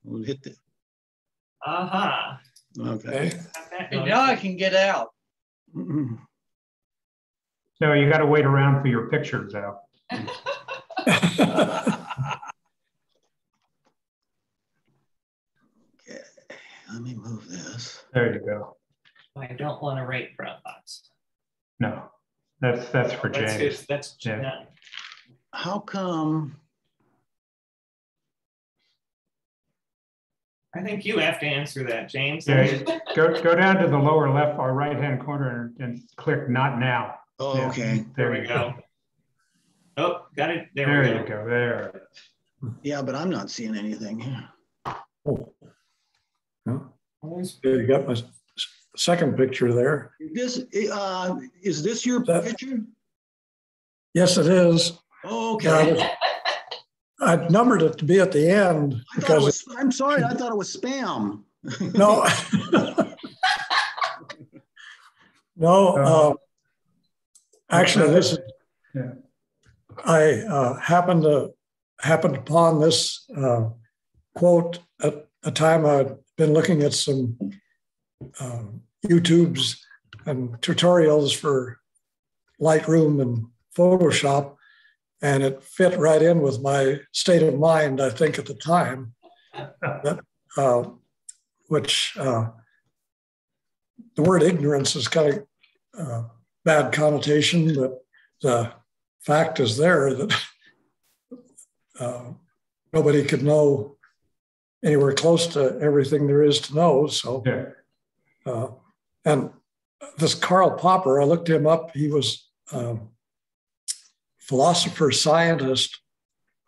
We'll hit the. Aha. Okay. And now I can get out. So you got to wait around for your pictures out. Okay, let me move this. There you go. I don't want to rate Dropbox. No, that's for James. That's Yeah. not. How come? I think you have to answer that, James. Yeah, go down to the lower left or right hand corner and click not now. Oh, Yeah. okay. There we go. Oh, got it. There There we go. you go. There. Yeah, but I'm not seeing anything here. Oh. Well, you got my second picture there. This is this your picture? Yes, it is. Oh, okay. I numbered it to be at the end because I'm sorry, I thought it was spam. no, no. Actually, this is. Yeah. I happened upon this quote at a time I'd been looking at some YouTubes and tutorials for Lightroom and Photoshop, and it fit right in with my state of mind, I think, at the time, that, which the word ignorance is kind of bad connotation, but the fact is there that nobody could know anywhere close to everything there is to know. So, Yeah. And this Karl Popper, I looked him up. He was philosopher scientist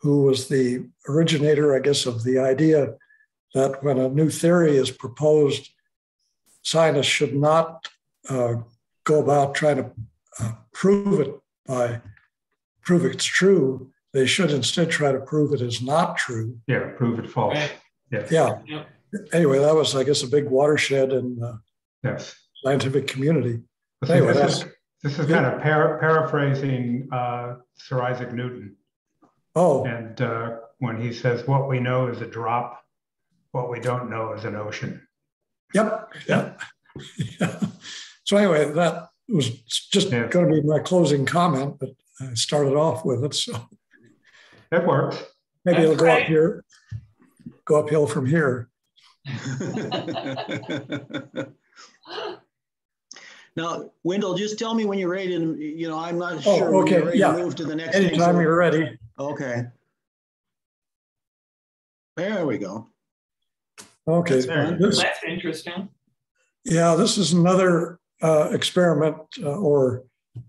who was the originator, I guess, of the idea that when a new theory is proposed, scientists should not go about trying to prove it's true. They should instead try to prove it is not true. Yeah. Prove it false. Right. Yes. Yeah. Yep. Anyway, that was, I guess, a big watershed in the Yes. scientific community. So Anyway, this is kind of paraphrasing Sir Isaac Newton. Oh, And when he says, what we know is a drop, what we don't know is an ocean. yep. Yeah. Yeah. So anyway, that was just Yeah. going to be my closing comment, but I started off with it. So That works. maybe That's it'll great. go uphill from here. Now, Wendell, just tell me when you're ready to, I'm not Oh, sure when okay, you're ready yeah. to move to the next thing. Anytime So- you're ready. Okay. There we go. Okay. That's fun. This, That's interesting. yeah, this is another experiment or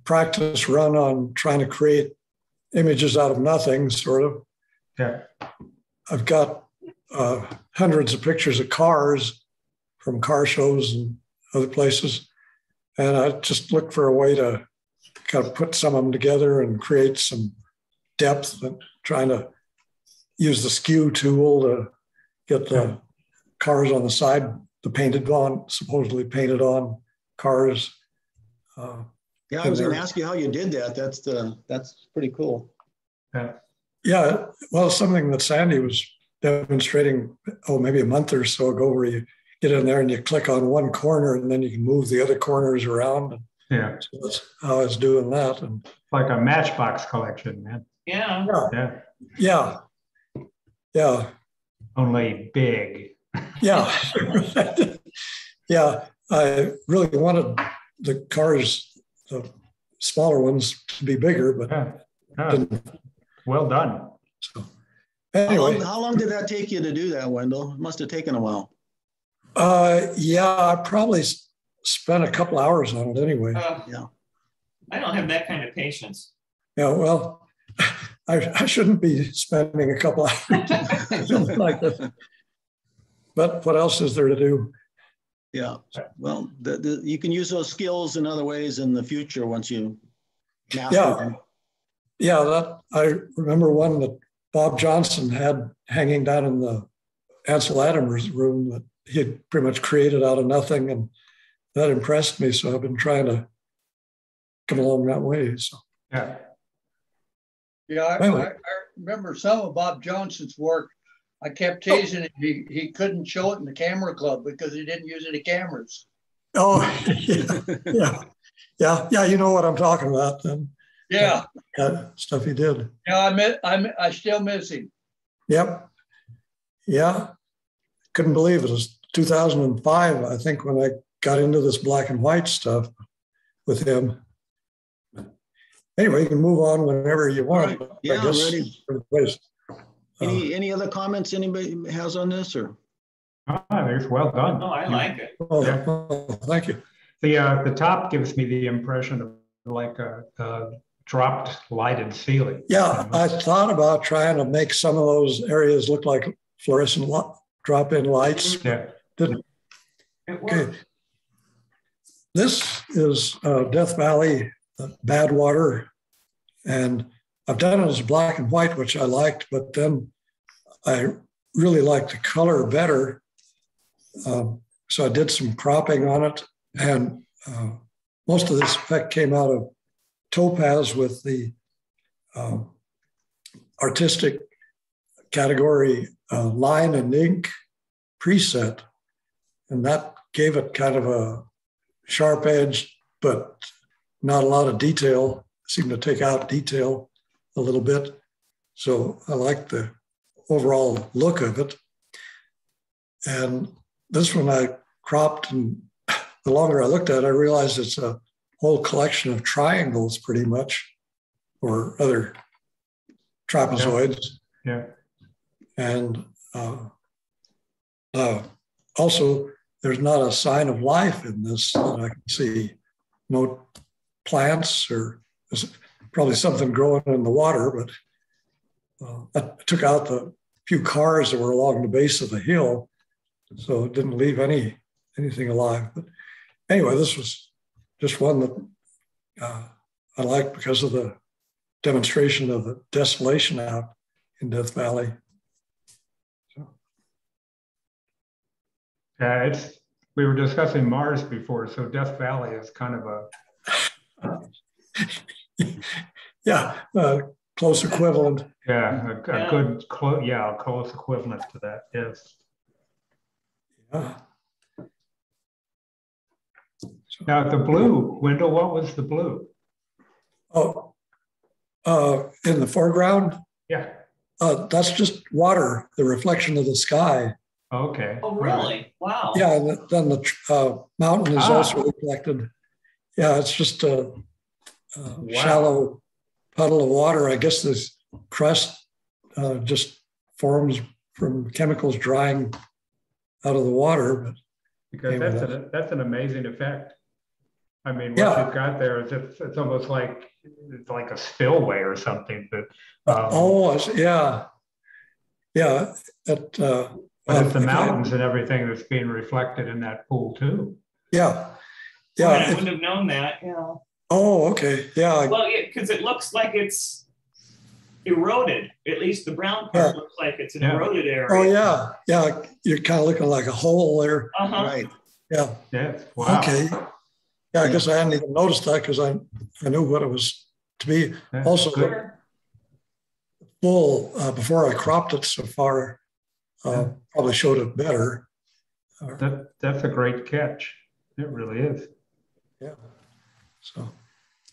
practice run on trying to create images out of nothing, sort of. Yeah. I've got hundreds of pictures of cars from car shows and other places. And I just looked for a way to kind of put some of them together and create some depth, and trying to use the skew tool to get the cars on the side, supposedly painted on cars. Yeah, I was going to ask you how you did that. That's pretty cool. Yeah, well, something that Sandy was demonstrating, maybe a month or so ago, where you get in there and you click on one corner and then you can move the other corners around. Yeah. So that's how I was doing that. And Like a Matchbox collection, man. Yeah. yeah, yeah, Only big. yeah. Yeah, I really wanted the cars, the smaller ones, to be bigger, but didn't. Well done. So anyway, How long did that take you to do that, Wendell? It must have taken a while. yeah, I probably spent a couple hours on it anyway. Yeah. I don't have that kind of patience. Yeah, well, I shouldn't be spending a couple hours something like this. But what else is there to do? Yeah. Well, you can use those skills in other ways in the future once you master them. Yeah, that I remember one that Bob Johnson had hanging down in the Ansel Adams room that he had pretty much created out of nothing, and that impressed me. So I've been trying to come along that way. So Yeah, I remember some of Bob Johnson's work I kept teasing him. He couldn't show it in the camera club because he didn't use any cameras. Oh, yeah. You know what I'm talking about. Then. Yeah. Stuff he did. Yeah, I still miss him. Yep. Yeah. Couldn't believe it was 2005, I think, when I got into this black and white stuff with him. Anyway, you can move on whenever you want. Right. Yeah, ready. Any Uh, other comments anybody has on this, or? It's well done. Oh, I like it. Oh, Yeah. oh, thank you. The top gives me the impression of like a dropped lighted ceiling. Yeah, I thought about trying to make some of those areas look like fluorescent drop-in lights. Yeah. Didn't. It Okay. works. This is Death Valley, Badwater, and I've done it as black and white, which I liked, but then I really liked the color better. So I did some cropping on it, and most of this effect came out of topaz with the artistic category line and ink preset, and that gave it kind of a sharp edge, but not a lot of detail. Seemed to take out detail a little bit. So I like the overall look of it. And this one I cropped, and the longer I looked at it, I realized it's a whole collection of triangles pretty much, or other trapezoids. Yeah. And also, there's not a sign of life in this that I can see. No plants, or there's probably something growing in the water, but I took out the few cars that were along the base of the hill, so it didn't leave anything alive. But anyway, this was just one that I liked because of the demonstration of the desolation out in Death Valley. Yeah, we were discussing Mars before, so Death Valley is kind of a close equivalent. Yeah, a good close equivalent to that. Yes. Yeah. Now the blue, Wendell, what was the blue? Oh, in the foreground, Yeah. that's just water, the reflection of the sky. Okay. Oh, really? Wow. Yeah, and then the mountain is also reflected. Yeah, it's just a shallow puddle of water. I guess this crust just forms from chemicals drying out of the water. But because anyway, that's an amazing effect. I mean, what you've got there is it's almost like it's like a spillway or something. But yeah. But it's the mountains and everything that's being reflected in that pool too. Yeah. I wouldn't have known that. Yeah. Oh, okay. Yeah. Well, because it looks like it's eroded. At least the brown part looks like it's an eroded area. Oh, yeah. You're kind of looking like a hole there. Uh-huh. Right. Yeah. Yeah. Wow. Okay. Yeah, I guess I hadn't even noticed that because I knew what it was to be. Yeah, also, good. full before I cropped it so far, probably showed it better. That's a great catch. It really is. Yeah. So.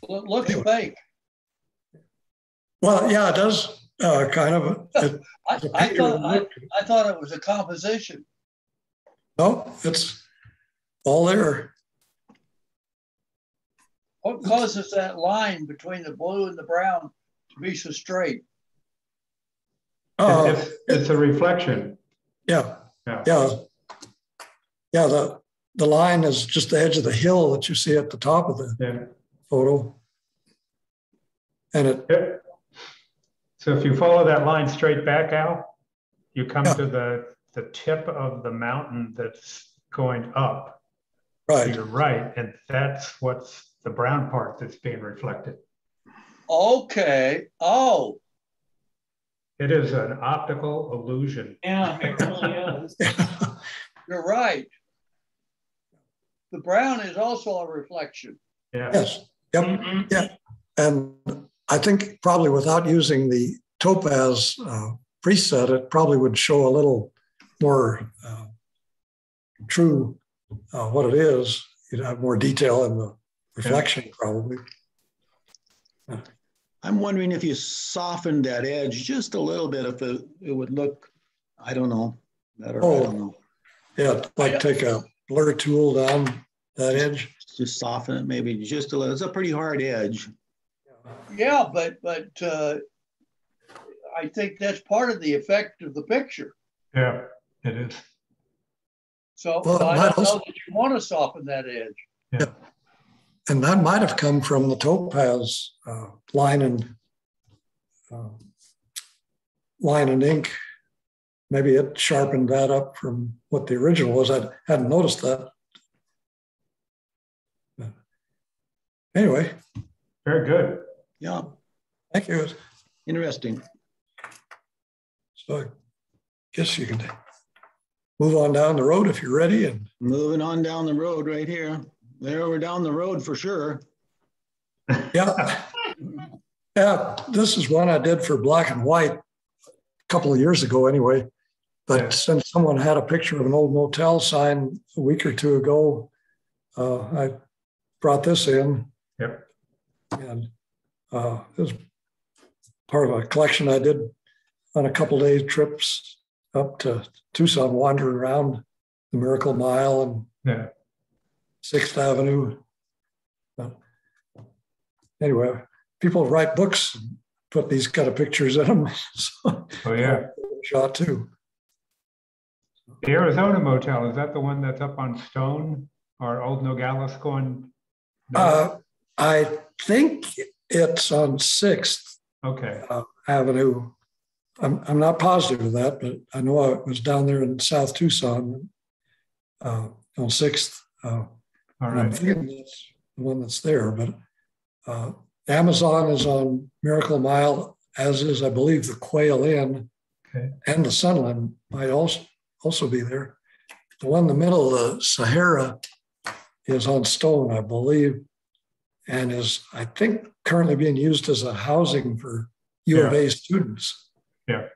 Well, it looks fake. Well, yeah, it does kind of. I thought it was a composition. No, it's all there. What causes that line between the blue and the brown to be so straight? It's a reflection. Yeah. The line is just the edge of the hill that you see at the top of the photo. And So if you follow that line straight back, Al, you come to the tip of the mountain that's going up to your right, and that's what's the brown part that's being reflected. Okay. Oh. It is an optical illusion. Yeah, it really is. You're right. The brown is also a reflection. Yeah. Yes. Yep. Mm-hmm. Yeah. And I think probably without using the topaz preset, it probably would show a little more true what it is. You'd have more detail in the reflection, probably. I'm wondering if you softened that edge just a little bit, if it would look, I don't know, better. I don't know. Yeah, like take a blur tool down that edge. Just soften it maybe just a little. It's a pretty hard edge. Yeah, but I think that's part of the effect of the picture. Yeah, it is. So I don't know that you want to soften that edge. Yeah. And that might have come from the topaz line and ink. Maybe it sharpened that up from what the original was. I hadn't noticed that. But anyway. Very good. Yeah. Thank you. Interesting. So I guess you can move on down the road if you're ready. And moving on down the road right here. There, we're down the road for sure. Yeah. Yeah, this is one I did for black and white a couple of years ago anyway. But since someone had a picture of an old motel sign a week or two ago, I brought this in. Yep. And it was part of a collection I did on a couple of days trips up to Tucson, wandering around the Miracle Mile and 6th Avenue. But anyway, people write books and put these kind of pictures in them. So shot too. The Arizona Motel, is that the one that's up on Stone or Old Nogales going? I think it's on 6th Avenue. I'm not positive of that, but I know I was down there in South Tucson on 6th. All right. I'm thinking that's the one that's there, but Amazon is on Miracle Mile, as is, I believe, the Quail Inn, and the Sunland might also be there. The one in the middle of the Sahara is on Stone, I believe, and is, I think, currently being used as a housing for U of A students. Yeah.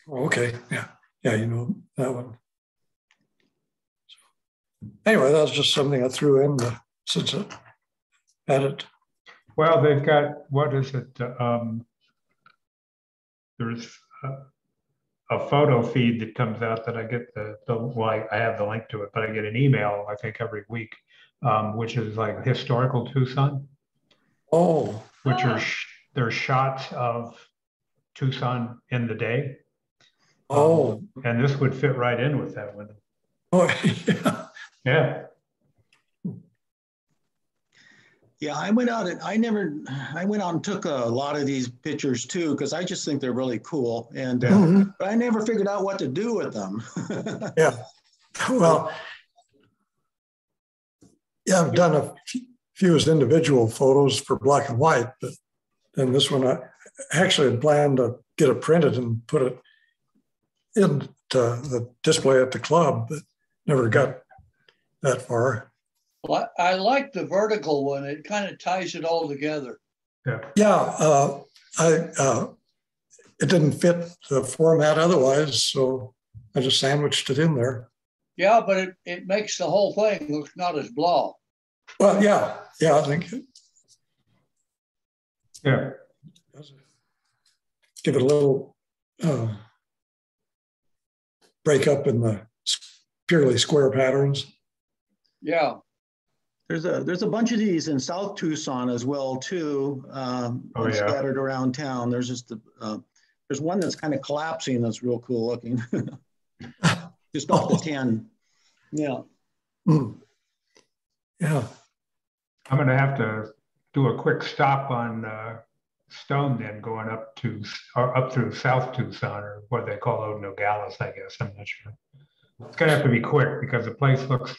Okay. Yeah. Yeah. You know that one. So, anyway, that was just something I threw in since I had it. Well, they've got, what is it? There's a photo feed that comes out that I get I have the link to it, but I get an email, I think, every week, which is like historical Tucson. Oh. Which are, there's shots of Tucson in the day. Oh. And this would fit right in with that one. Oh, yeah. Yeah. Yeah, I went out and took a lot of these pictures too, because I just think they're really cool. And but I never figured out what to do with them. Yeah. Well, yeah, I've done a few as individual photos for black and white, but then this one I actually had planned to get it printed and put it into the display at the club, but never got that far. Well, I like the vertical one. It kind of ties it all together. Yeah. It didn't fit the format otherwise, so I just sandwiched it in there. Yeah, but it makes the whole thing look not as blah. Well, yeah, I think it. Yeah. Give it a little break up in the purely square patterns. Yeah. There's a bunch of these in South Tucson as well too, scattered around town. There's just there's one that's kind of collapsing that's real cool looking, just off the 10. Yeah. Yeah. I'm going to have to do a quick stop on Stone, then going up through South Tucson, or what they call Old Nogales, I guess. I'm not sure. It's going to have to be quick because the place looks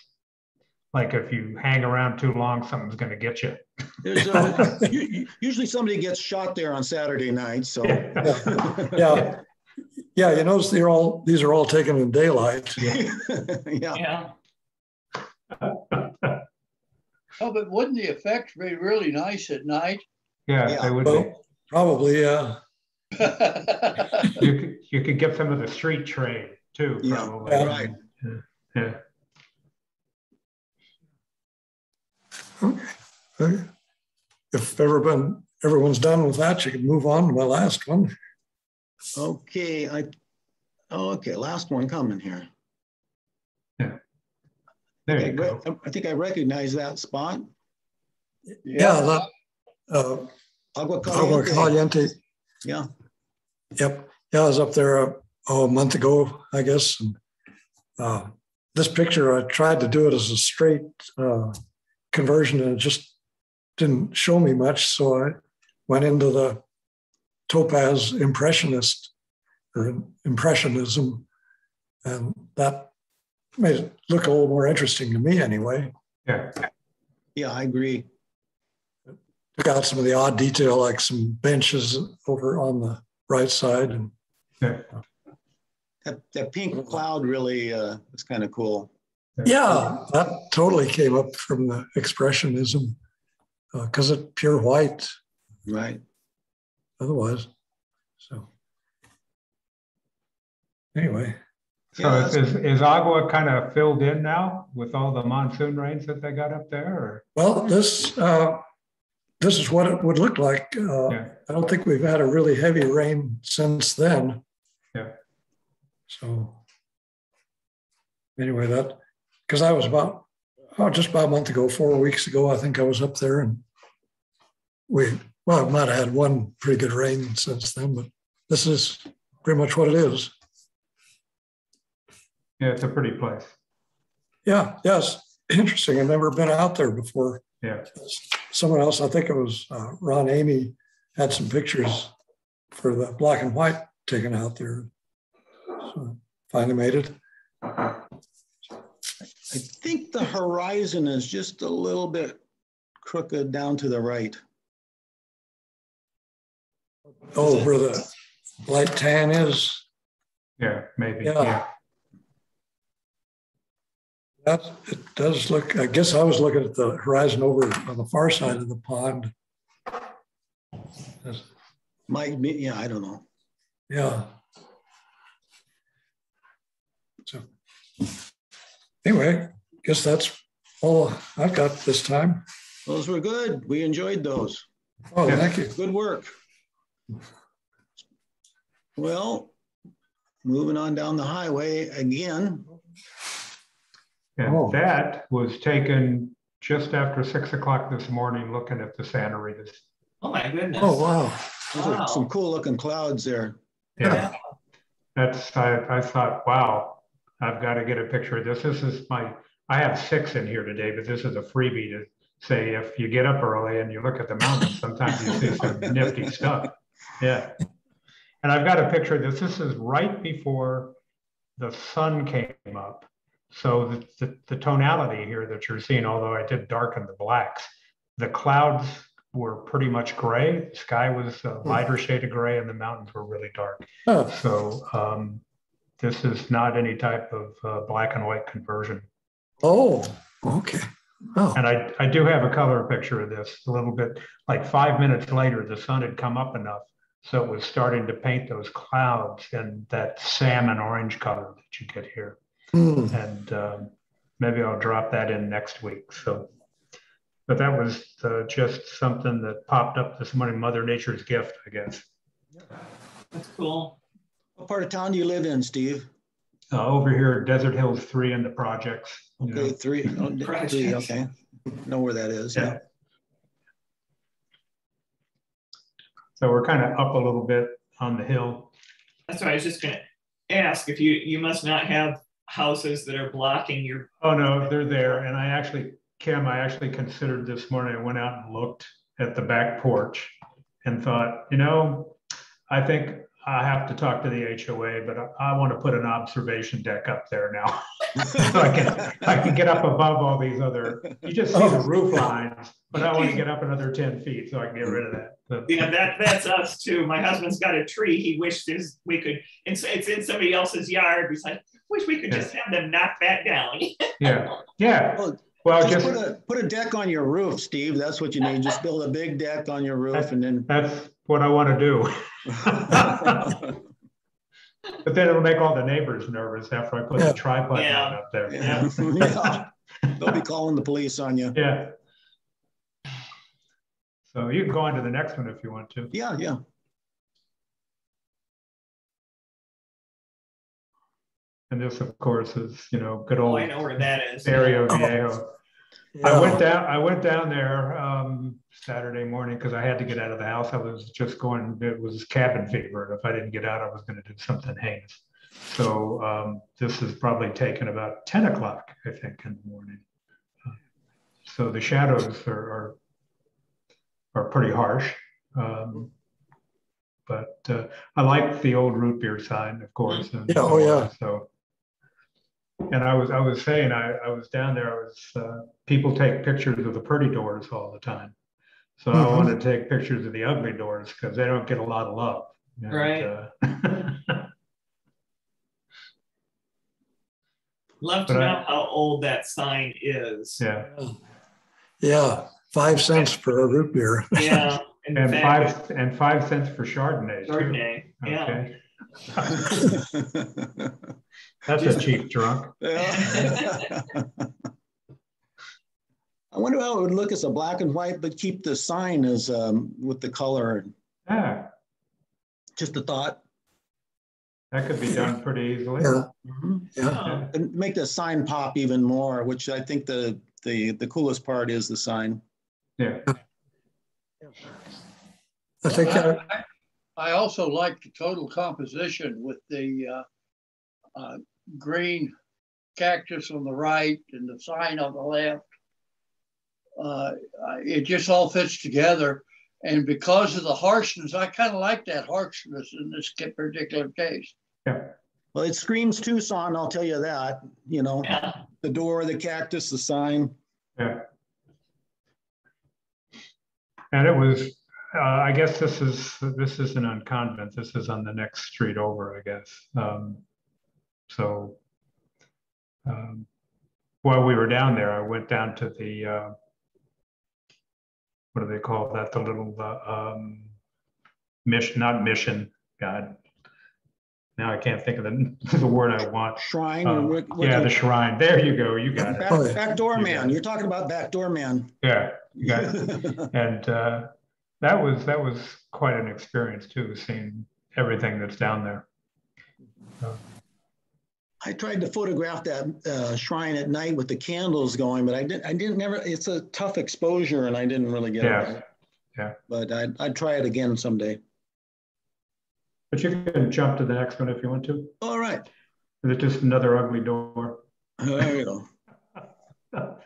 like if you hang around too long, something's going to get you. Usually somebody gets shot there on Saturday night. So yeah. You notice these are all taken in daylight. Yeah. Oh, but wouldn't the effects be really nice at night? Yeah, they would be. Probably, yeah. You could get some of the street trade too, probably. Yeah, right. Yeah. Okay. If everyone's done with that, you can move on to my last one. Okay, okay, last one coming here. Yeah. There you go. I think I recognize that spot. Yeah, Agua Caliente. Yeah. Yep. Yeah, I was up there a month ago, I guess. And this picture, I tried to do it as a straight conversion, and it just didn't show me much. So I went into the Topaz Impressionist or Impressionism, and that made it look a little more interesting to me anyway. Yeah. Yeah, I agree. Took out some of the odd detail, like some benches over on the right side. And that pink cloud really is kind of cool. Yeah, that totally came up from the Expressionism because it's pure white. Right. Otherwise. So anyway. So is Agua kind of filled in now with all the monsoon rains that they got up there? Or? Well, this is what it would look like. I don't think we've had a really heavy rain since then. Yeah. So anyway, because I was just about a month ago, 4 weeks ago, I think I was up there, and I might have had one pretty good rain since then, but this is pretty much what it is. Yeah, it's a pretty place. Yeah, yes, interesting. I've never been out there before. Yeah. Someone else, I think it was Ron Amy, had some pictures for the black and white taken out there. So finally made it. I think the horizon is just a little bit crooked down to the right. Oh, where the light tan is? Yeah, maybe. Yeah. It does look, I guess I was looking at the horizon over on the far side of the pond. Might be, yeah, I don't know. Yeah. So anyway, guess that's all I've got this time. Those were good. We enjoyed those. Oh, thank you. Good work. Well, moving on down the highway again. And that was taken just after 6 o'clock this morning, looking at the Santa Ritas. Oh my goodness. Oh, wow. Those are some cool looking clouds there. Yeah. I thought, wow, I've got to get a picture of this. This is I have 6 in here today, but this is a freebie to say, if you get up early and you look at the mountains, sometimes you see some nifty stuff. Yeah. And I've got a picture of this. This is right before the sun came up. So the tonality here that you're seeing, although I did darken the blacks, the clouds were pretty much gray. The sky was a lighter shade of gray, and the mountains were really dark. Oh. So this is not any type of black and white conversion. Oh, okay. Oh. And I do have a color picture of this a little bit. Like 5 minutes later, the sun had come up enough, so it was starting to paint those clouds in that salmon orange color that you get here. And maybe I'll drop that in next week. So, but that was just something that popped up this morning, Mother Nature's gift, I guess. That's cool. What part of town do you live in, Steve? Over here, Desert Hills 3 in the projects. Okay, 3. Oh, 3, okay. Know where that is. Yeah. So we're kind of up a little bit on the hill. That's what I was just going to ask. If you must not have houses that are blocking your. Oh no, they're there. And Kim, I actually considered this morning. I went out and looked at the back porch and thought, I think I have to talk to the HOA, but I want to put an observation deck up there now. So I can get up above all these other, you just see the roof lines, but I want to get up another 10 feet so I can get rid of that. But, yeah, that's us too. My husband's got a tree. He wishes we could, it's in somebody else's yard. He's like, wish we could just have them knock that down. Yeah. Well, just put a deck on your roof, Steve. That's what you need. Just build a big deck on your roof, and then. what I want to do. But then it'll make all the neighbors nervous after I put the tripod down up there. Yeah. They'll be calling the police on you. Yeah. So you can go on to the next one if you want to. Yeah, yeah. And this, of course, is, you know, good old I know where that is. Barrio Viejo. Yeah. I went down there Saturday morning because I had to get out of the house. I was just going, it was cabin fever. And if I didn't get out, I was going to do something heinous. So this is probably taken about 10 o'clock, I think, in the morning. So the shadows are pretty harsh. But I like the old root beer sign, of course. And yeah, oh yeah. So, and I was saying, I was down there. People take pictures of the pretty doors all the time. So I want to take pictures of the ugly doors because they don't get a lot of love. And, right. Love to know how old that sign is. Yeah. Yeah. 5 cents for a root beer. Yeah. And 5 cents for Chardonnay. Chardonnay. Too. Yeah. Okay. That's a cheap drunk. Yeah. I wonder how it would look as a black and white, but keep the sign as with the color. Yeah. Just a thought. That could be done pretty easily. Yeah. Yeah. And make the sign pop even more, which I think the coolest part is the sign. Yeah. I think I also like the total composition with the green cactus on the right and the sign on the left. It just all fits together. And because of the harshness, I kind of like that harshness in this particular case. Yeah. Well, it screams Tucson, I'll tell you that. You know, the door, the cactus, the sign. Yeah. And it was, I guess this isn't on Convent. This is on the next street over, I guess. While we were down there, I went down to the, what do they call that? The little mission, not mission, God. Now I can't think of the word I want. Shrine? Yeah, the shrine. There you go. You got it. Backdoor man. You're talking about Backdoor Man. Yeah, you got it. And that was quite an experience too, seeing everything that's down there. I tried to photograph that shrine at night with the candles going, but I didn't never. It's a tough exposure, and I didn't really get it right. Yeah. But I'd try it again someday. But you can jump to the next one if you want to. All right. Is it just another ugly door? There you go.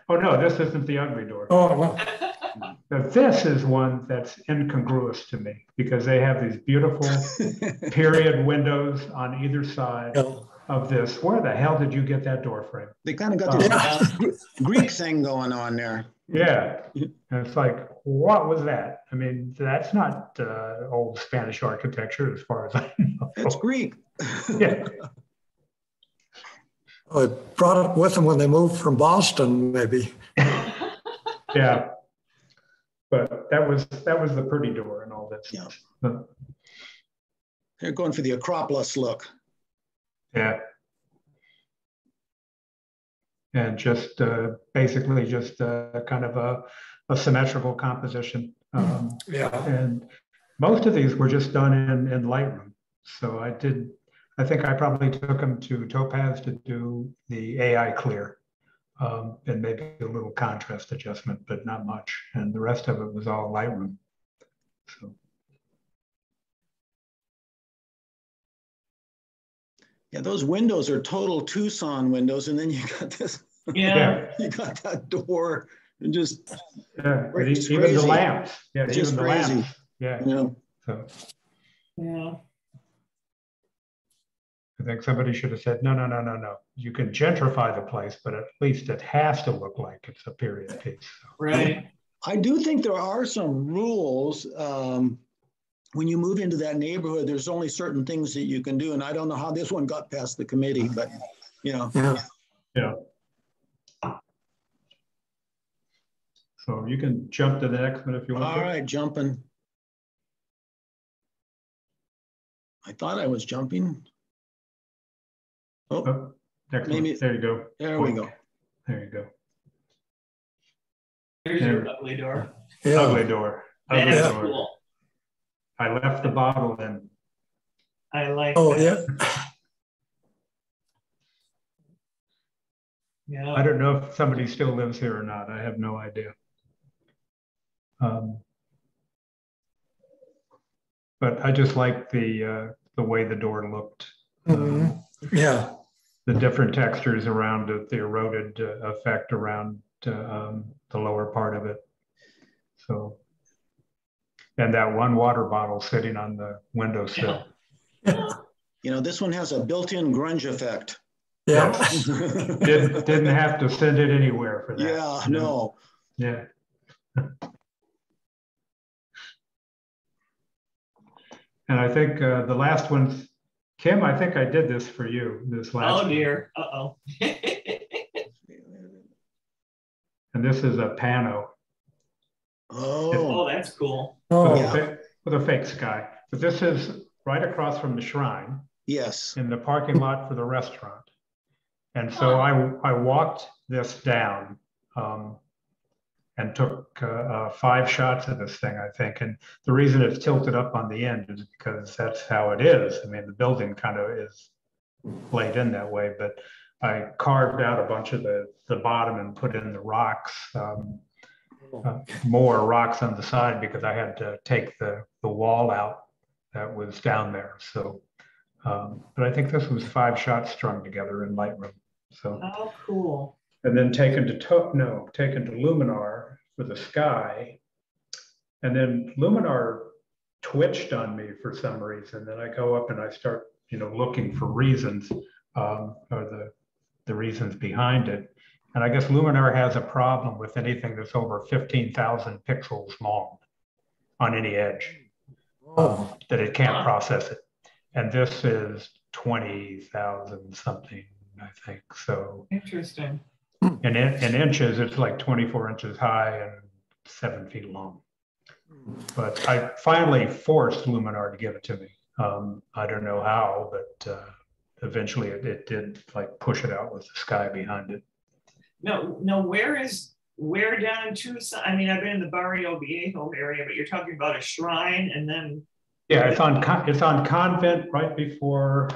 Oh no, this isn't the ugly door. Oh, well. Now, this is one that's incongruous to me because they have these beautiful period windows on either side of this. Where the hell did you get that door frame? They kind of got this Greek thing going on there. Yeah, and it's like, what was that? I mean, that's not old Spanish architecture as far as I know. It's Greek. Yeah. Oh, they brought it with them when they moved from Boston, maybe. Yeah, but that was the pretty door and all that stuff. Yeah. They're going for the Acropolis look. Yeah. And just basically just kind of a symmetrical composition. And most of these were just done in Lightroom. So I think I probably took them to Topaz to do the AI clear and maybe a little contrast adjustment, but not much. And the rest of it was all Lightroom. So. Yeah, those windows are total Tucson windows, and then you got this. Yeah. You got that door, and just. Yeah, even the lamps. Yeah, it's even just the crazy. lamps. Yeah. Yeah. So. Yeah. I think somebody should have said, no. You can gentrify the place, but at least it has to look like it's a period piece. So. Right. I do think there are some rules. When you move into that neighborhood, there's only certain things that you can do. And I don't know how this one got past the committee, but you know. Yeah. So you can jump to the next one if you want. All right, jumping. I thought I was jumping. Oh, maybe there you go. There we go. There you go. There's your ugly door. Yeah. Ugly door. Ugly That's door. cool. I left the bottle in. I like that. Yeah. I don't know if somebody still lives here or not. I have no idea. But I just like the way the door looked. Yeah. The different textures around it, the eroded effect around the lower part of it. So, and that one water bottle sitting on the windowsill. Yeah. You know, this one has a built-in grunge effect. Yeah. Didn't have to send it anywhere for that. Yeah, no. Yeah. And I think the last one's, Kim, I think I did this for you, this last one. Oh dear, uh-oh. And this is a pano. Oh, that's cool. With a fake sky. But this is right across from the shrine. Yes. In the parking lot for the restaurant. And so I walked this down and took 5 shots of this thing, I think. And the reason it's tilted up on the end is because that's how it is. I mean, the building kind of is laid in that way, but I carved out a bunch of the bottom and put in the rocks, more rocks on the side because I had to take the wall out that was down there. So, but I think this was 5 shots strung together in Lightroom. So, oh, cool. And then taken to Luminar for the sky. And then Luminar twitched on me for some reason. Then I go up and I start, looking for reasons, or the reasons behind it. And I guess Luminar has a problem with anything that's over 15,000 pixels long on any edge, that it can't process it. And this is 20,000 something, I think. So interesting. In inches, it's like 24 inches high and 7 feet long. But I finally forced Luminar to give it to me. I don't know how, but eventually it did, like, push it out with the sky behind it. No, where down in Tucson? I mean, I've been in the Barrio Viejo area, but you're talking about a shrine and then. Yeah, it's on Convent right before,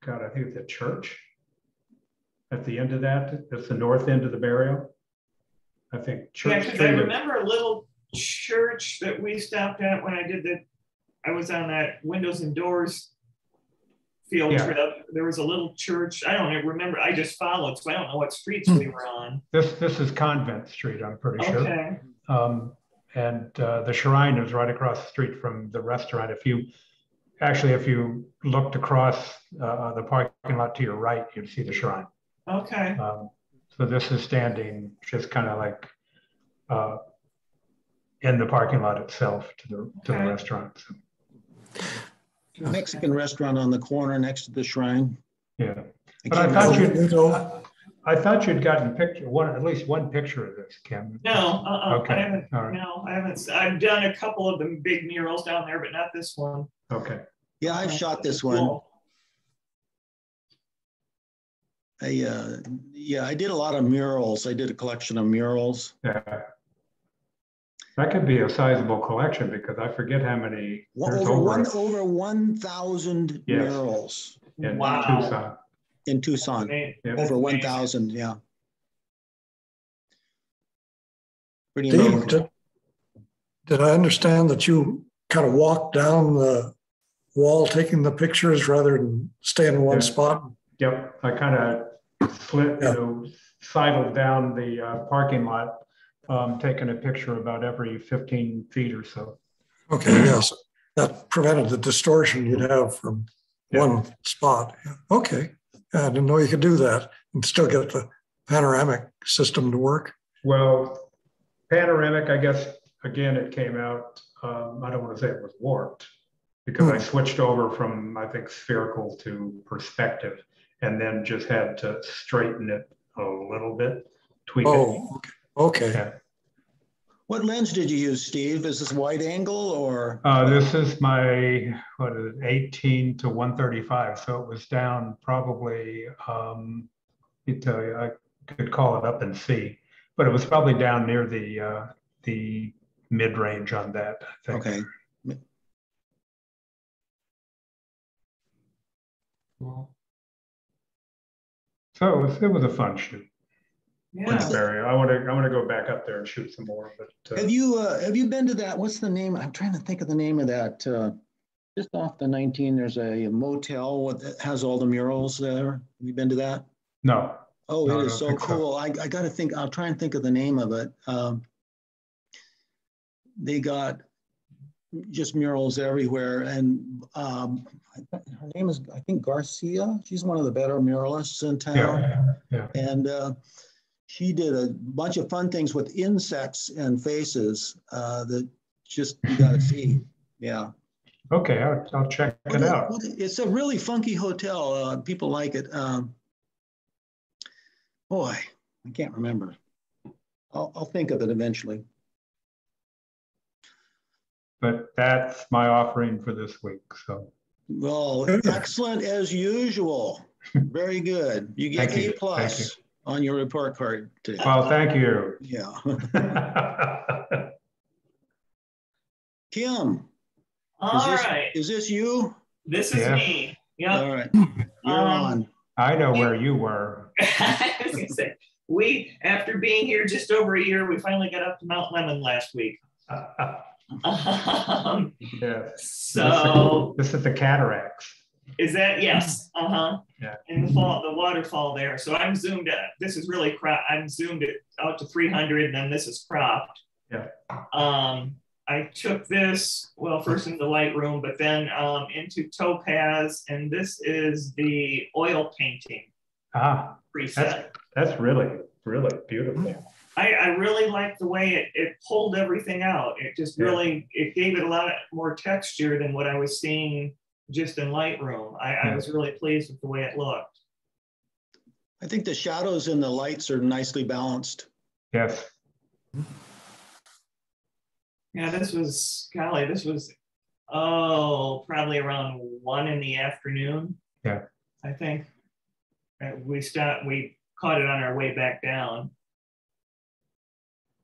God, I think it's a church. At the end of that, it's the north end of the barrio. I think church. Yeah, because I remember a little church that we stopped at when I was on that Windows and Doors field trip. There was a little church. I don't remember. I just followed, so I don't know what streets we were on. This is Convent Street, I'm pretty sure. Okay. And the shrine is right across the street from the restaurant. If you looked across the parking lot to your right, you'd see the shrine. Okay. So this is standing just kind of like in the parking lot itself to the restaurant. So. Mexican restaurant on the corner next to the shrine. Yeah, but I thought you'd gotten at least one picture of this, Kim. No, okay. I haven't. Right. No, I haven't. I've done a couple of the big murals down there, but not this one. Okay. Yeah, I've shot this one. I did a lot of murals. I did a collection of murals. Yeah. That could be a sizable collection because I forget how many. Over 1,000 murals. In Tucson. In Tucson. Yep. Over 1,000, yeah. Pretty Steve, amazing. Did I understand that you kind of walked down the wall taking the pictures rather than staying in one spot? Yep, I kind of sidled down the parking lot, taking a picture about every 15 feet or so. Okay, yes. That prevented the distortion you'd have from one spot. Okay, I didn't know you could do that and still get the panoramic system to work. Well, panoramic, I guess, again, it came out, I don't want to say it was warped, because I switched over from, I think, spherical to perspective. And then just had to straighten it a little bit, tweak it. Okay. Yeah. What lens did you use, Steve? Is this wide angle or? This is my, 18 to 135. So it was down probably, you tell you, I could call it up and see, but it was probably down near the mid-range on that, I think. Okay. So it was a fun shoot. Yeah. I want to go back up there and shoot some more. But have you been to that? What's the name? I'm trying to think of the name of that. Just off the 19, there's a motel that has all the murals there. Have you been to that? No. Oh, no, it is so cool. So. I got to think. I'll try and think of the name of it. They got just murals everywhere, and her name is, I think, Garcia. She's one of the better muralists in town. Yeah. And she did a bunch of fun things with insects and faces that just you got to see. Yeah. Okay, I'll check it out. It's a really funky hotel. People like it. Boy, I can't remember. I'll think of it eventually. But that's my offering for this week. So. Well, excellent as usual. Very good. You get A+ on your report card today. Well, thank you. Yeah. Kim. All right. Is this you? This is me. Yeah. All right. You're on. I know where you were. I was gonna say, after being here just over a year, we finally got up to Mount Lemmon last week. Yeah. So this is the cataracts. Is that yes? Yeah. In the fall, the waterfall there. So I'm zoomed at. This is really crop. I'm zoomed it out to 300, and then this is cropped. Yeah. I took this first into Lightroom, but then into Topaz, and this is the oil painting preset. That's really beautiful. I really like the way it pulled everything out. It just really, it gave it a lot more texture than what I was seeing just in Lightroom. I was really pleased with the way it looked. I think the shadows and the lights are nicely balanced. Yes. Yeah, this was probably around 1 in the afternoon. Yeah. I think. We caught it on our way back down.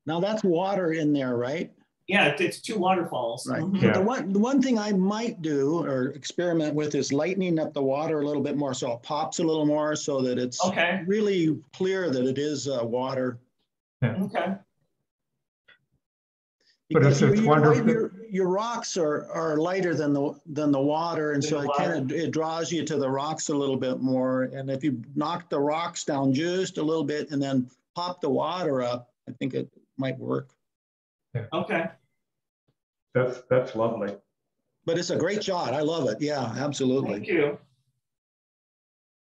Now that's water in there, right? Yeah, it's 2 waterfalls. Right. Yeah. The one thing I might do or experiment with is lightening up the water a little bit more so it pops a little more so that it's really clear that it is water. Yeah. Okay. Because it's wonderful. Your rocks are lighter than the water, and so it draws you to the rocks a little bit more. And if you knock the rocks down just a little bit and then pop the water up, I think it might work. Yeah. Okay. That's lovely. But it's a great shot. I love it. Yeah, absolutely. Thank you.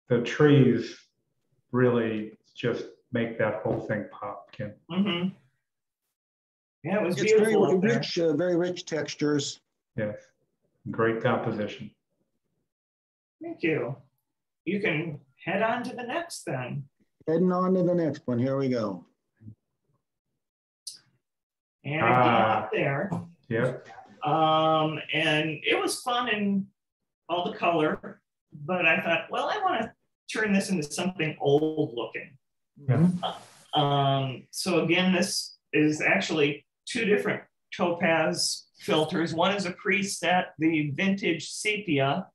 The trees really just make that whole thing pop, Kim. Mm-hmm. Yeah, it was beautiful. It's very rich textures. Yes, great composition. Thank you. You can head on to the next then. Heading on to the next one. Here we go. And I came up there. Yeah. And it was fun in all the color, but I thought, well, I want to turn this into something old looking. Yeah. So again, this is actually 2 different Topaz filters. One is a preset, the vintage sepia.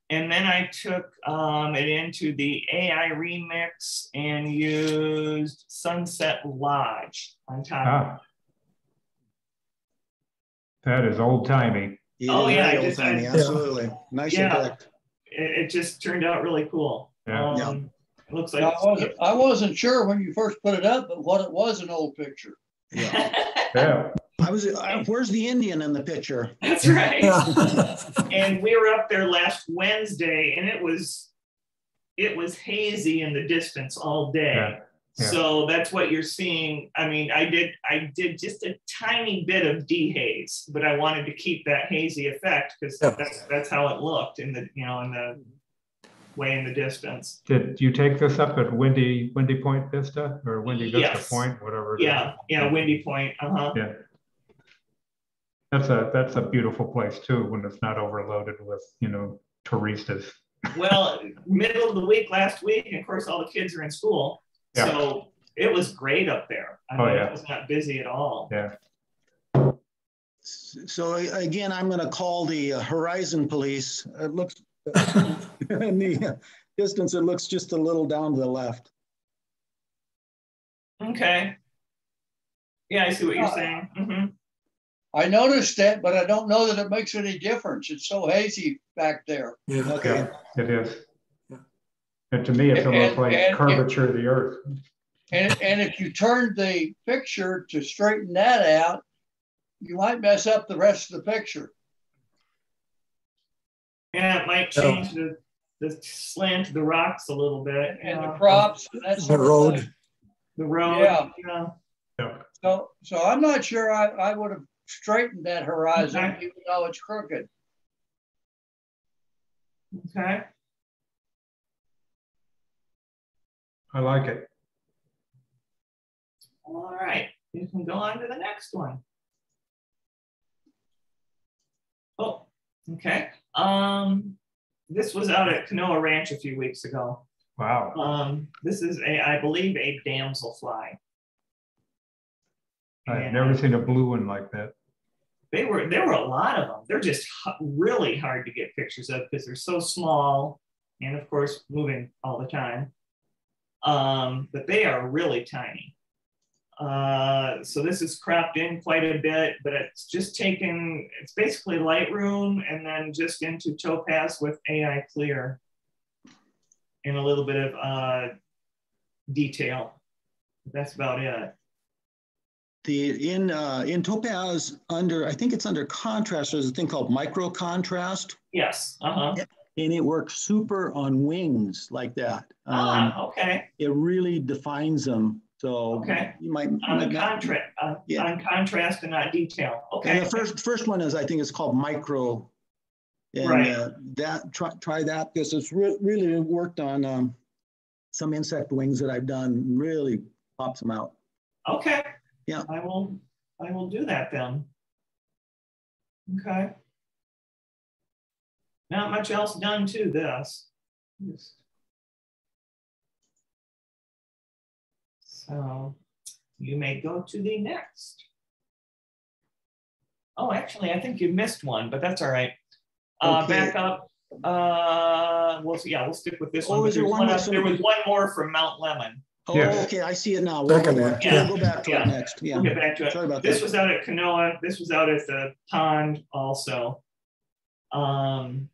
And then I took it into the AI remix and used Sunset Lodge on top of it. That is old timey. Old-timey, absolutely. Nice effect. It just turned out really cool. Yeah. It looks like I wasn't sure when you first put it up, but what it was an old picture. Yeah. Where's the Indian in the picture? That's right. And we were up there last Wednesday, and it was hazy in the distance all day. Yeah. Yeah. So that's what you're seeing. I mean, I did just a tiny bit of dehaze, but I wanted to keep that hazy effect because that's how it looked in the way in the distance. Did you take this up at Windy Point Vista or Windy Vista Yes. Point, whatever? Yeah, Windy Point. Yeah. That's a beautiful place too when it's not overloaded with, touristas. Well, middle of the week last week, and of course all the kids are in school. Yeah. So it was great up there. I mean, it was not busy at all. Yeah. So again, I'm going to call the Horizon Police. It looks in the distance, it looks just a little down to the left. Okay. Yeah, I see what you're saying. Mm-hmm. I noticed that, but I don't know that it makes any difference. It's so hazy back there. Yeah, okay. Yeah, it is. Yeah. And to me, it's almost like curvature of the earth. And if you turned the picture to straighten that out, you might mess up the rest of the picture. Yeah, it might change the slant of the rocks a little bit. And the props. That's the road. The road. Yeah. So I'm not sure I would have straightened that horizon, even though it's crooked. Okay. I like it. All right. You can go on to the next one. Oh, okay. This was out at Canoa Ranch a few weeks ago. Wow. This is I believe a damselfly. I've never seen a blue one like that. There were a lot of them. They're just really hard to get pictures of because they're so small and of course moving all the time. But they are really tiny. So this is cropped in quite a bit, but it's just it's basically Lightroom and then just into Topaz with AI Clear and a little bit of detail. That's about it. In Topaz, I think it's under contrast, there's a thing called micro contrast. Yes. And it works super on wings like that. Okay. It really defines them. So you might on contrast and not detail. Okay. And the first one I think it's called micro. And that try that because it's really worked on some insect wings that I've done. Really pops them out. Okay. Yeah. I will do that then. Okay. Not much else done to this. So you may go to the next. Oh, actually, I think you missed one, but that's all right. Back up. We'll stick with this one. There was one more from Mount Lemon. Oh, yes. Okay, I see it now. We'll go back to it next. Yeah. We'll get back to it. Sorry about this that. was out at Canoa. This was out at the pond also. And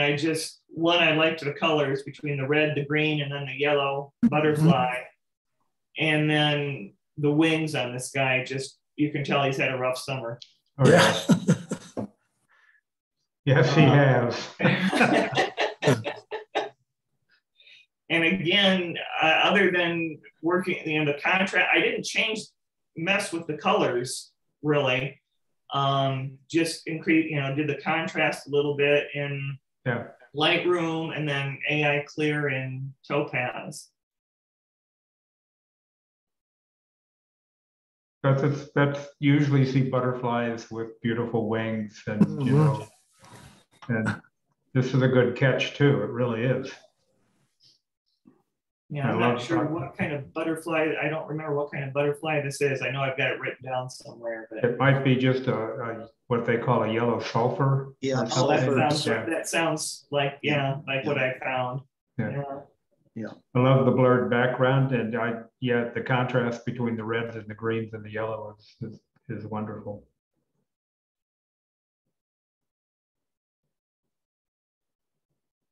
I liked the colors between the red, the green, and then the yellow butterfly. And then the wings on this guy, you can tell he's had a rough summer. Oh, yeah. Yes, he has. And again, other than working, the contrast, I didn't mess with the colors really. Just increase, did the contrast a little bit in Lightroom and then AI Clear in Topaz. That's usually see butterflies with beautiful wings and and this is a good catch too. It really is. Yeah, I'm not sure what kind of butterfly. I don't remember what kind of butterfly this is. I know I've got it written down somewhere. But it might be just what they call a yellow sulfur. Yeah, that sounds like what I found. Yeah. I love the blurred background, and the contrast between the reds and the greens and the yellow is wonderful.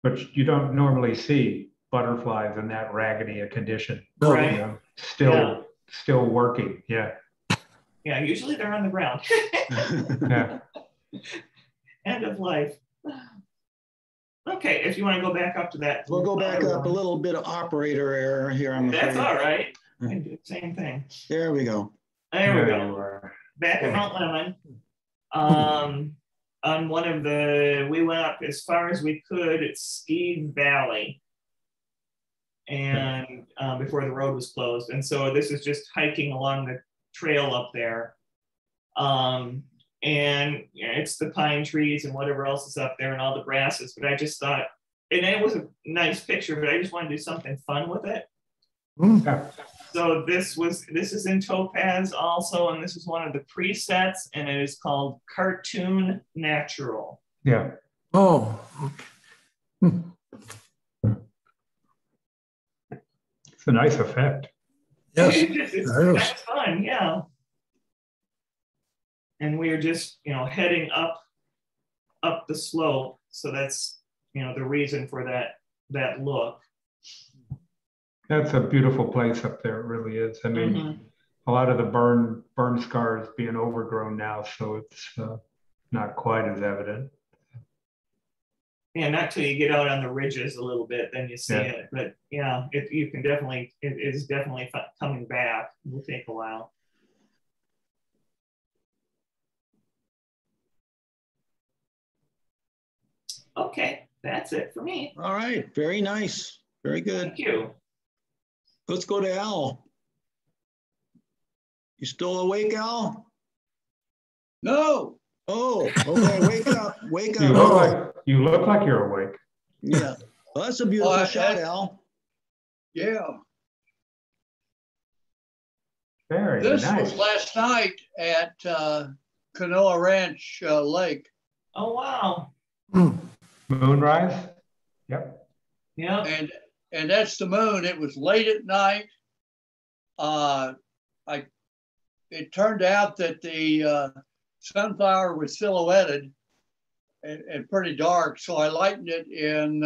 But you don't normally see butterflies in that raggedy a condition. Right. Still working. Yeah. Yeah, usually they're on the ground. Yeah. End of life. Okay, if you want to go back up to that. We'll go back up a little bit of operator error here. That's all right. I can do the same thing. There we go. There we go. Back at Mount Lemon. on one of we went up as far as we could at Ski Valley, and before the road was closed. And so this is just hiking along the trail up there. And it's the pine trees and whatever else is up there and all the grasses. But I just thought, and it was a nice picture, but I just wanted to do something fun with it. Mm. So this is in Topaz also, and this is one of the presets, and it is called Cartoon Natural. Yeah. Oh, okay. It's a nice effect. Yes, it's kind of fun, yeah. And we are just, heading up the slope. So that's, the reason for that look. That's a beautiful place up there. It really is. I mean, a lot of the burn scars being overgrown now, so it's not quite as evident. Yeah, not till you get out on the ridges a little bit, then you see it. But yeah, it is definitely coming back. It will take a while. Okay, that's it for me. All right, very nice. Very good. Thank you. Let's go to Al. You still awake, Al? No. Oh, okay. Wake up. Wake You up. look like you're awake. Yeah. Well, that's a beautiful shot, Al. Yeah. Very This nice. was last night at Canoa Ranch Lake. Oh, wow. Moonrise? Yep. Yeah. And that's the moon. It was late at night. It turned out that the sunflower was silhouetted and pretty dark, so I lightened it in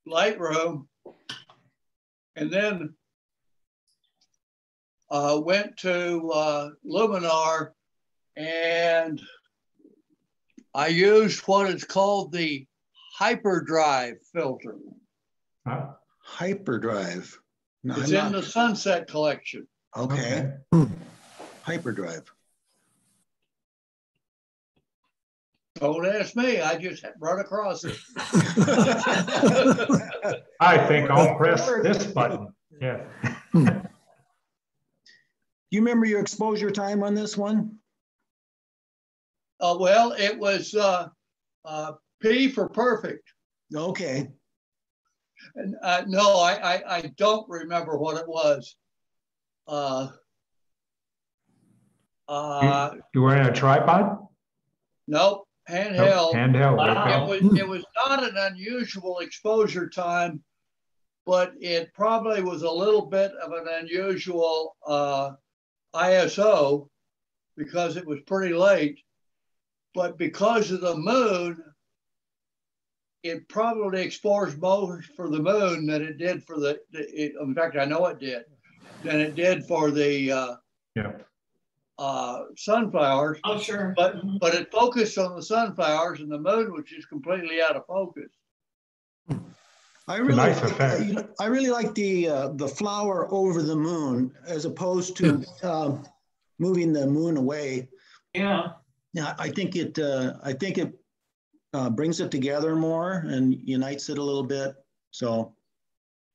Lightroom, and then went to Luminar, and I used what is called the Hyperdrive filter. Huh? Hyperdrive. No, It's in the Sunset collection. Okay. Hyperdrive. Don't ask me. I just run across it. I think I'll press this button. Yeah. Do you remember your exposure time on this one? Well, it was P for perfect. Okay. And no, I don't remember what it was. You were in a tripod? Nope, handheld. Nope, handheld. Wow. Okay. It was not an unusual exposure time, but it probably was a little bit of an unusual ISO because it was pretty late. But because of the moon, it probably exposed more for the moon than it did for in fact, I know it did, than it did for the sunflowers. Oh, sure. But it focused on the sunflowers, and the moon was just completely out of focus. I really like the flower over the moon as opposed to moving the moon away. Yeah. Yeah, I think it brings it together more and unites it a little bit. So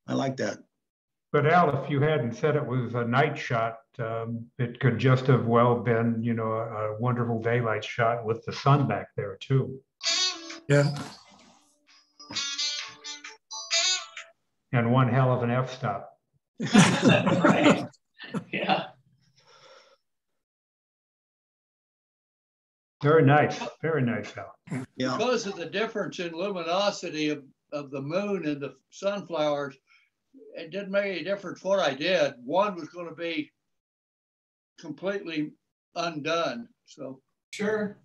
I like that. But Al, if you hadn't said it was a night shot, it could just have well been, a wonderful daylight shot with the sun back there too. Yeah. And one hell of an f-stop. Right. Yeah. Very nice. Very nice, Al. Yeah. Because of the difference in luminosity of the moon and the sunflowers, it didn't make any difference what I did. One was going to be completely undone. So sure.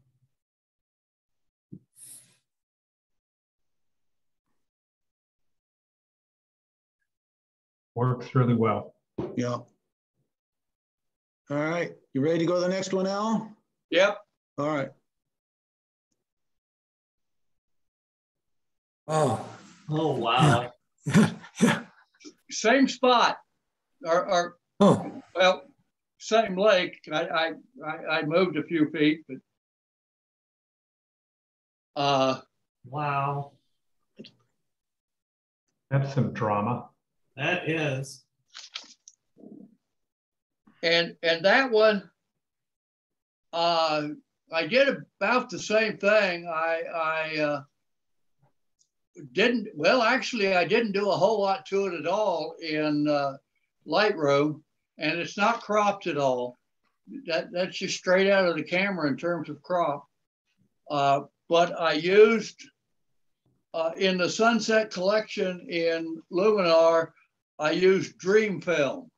Works really well. Yeah. All right. You ready to go to the next one, Al? Yep. All right. Oh. Oh, wow. Yeah. Same spot. Well, same lake. I moved a few feet, but wow, that's some drama. That is. And that one, I did about the same thing. I didn't, well, actually, I didn't do a whole lot to it at all in Lightroom, and it's not cropped at all. That's just straight out of the camera in terms of crop. But I used, in the Sunset Collection in Luminar, I used Dream Film.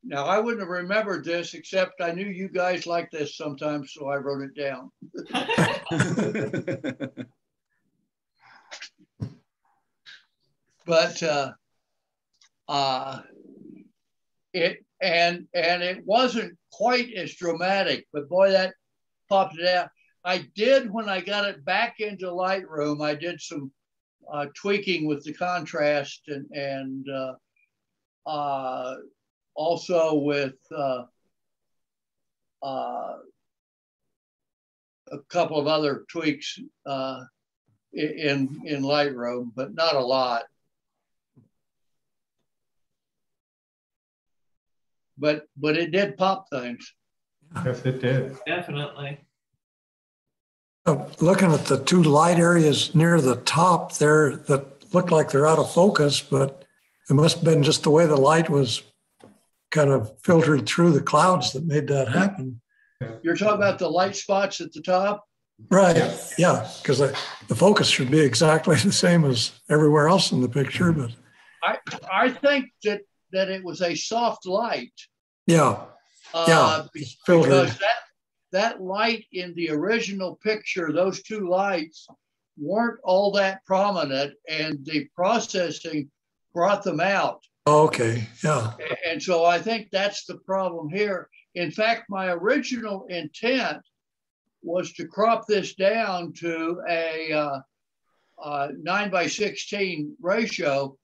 Now, I wouldn't have remembered this, except I knew you guys like this sometimes, so I wrote it down. But it wasn't quite as dramatic, but boy, that popped it out. I did, when I got it back into Lightroom, I did some tweaking with the contrast and also with a couple of other tweaks in Lightroom, but not a lot. But it did pop things. Yes, it did. Definitely. Looking at the two light areas near the top there that look like they're out of focus, but it must have been just the way the light was kind of filtered through the clouds that made that happen. You're talking about the light spots at the top? Right, yeah, because the focus should be exactly the same as everywhere else in the picture, but I think that it was a soft light. Yeah, because that light in the original picture, those two lights weren't all that prominent, and the processing brought them out. Okay, yeah. And so I think that's the problem here. In fact, my original intent was to crop this down to a 9:16 ratio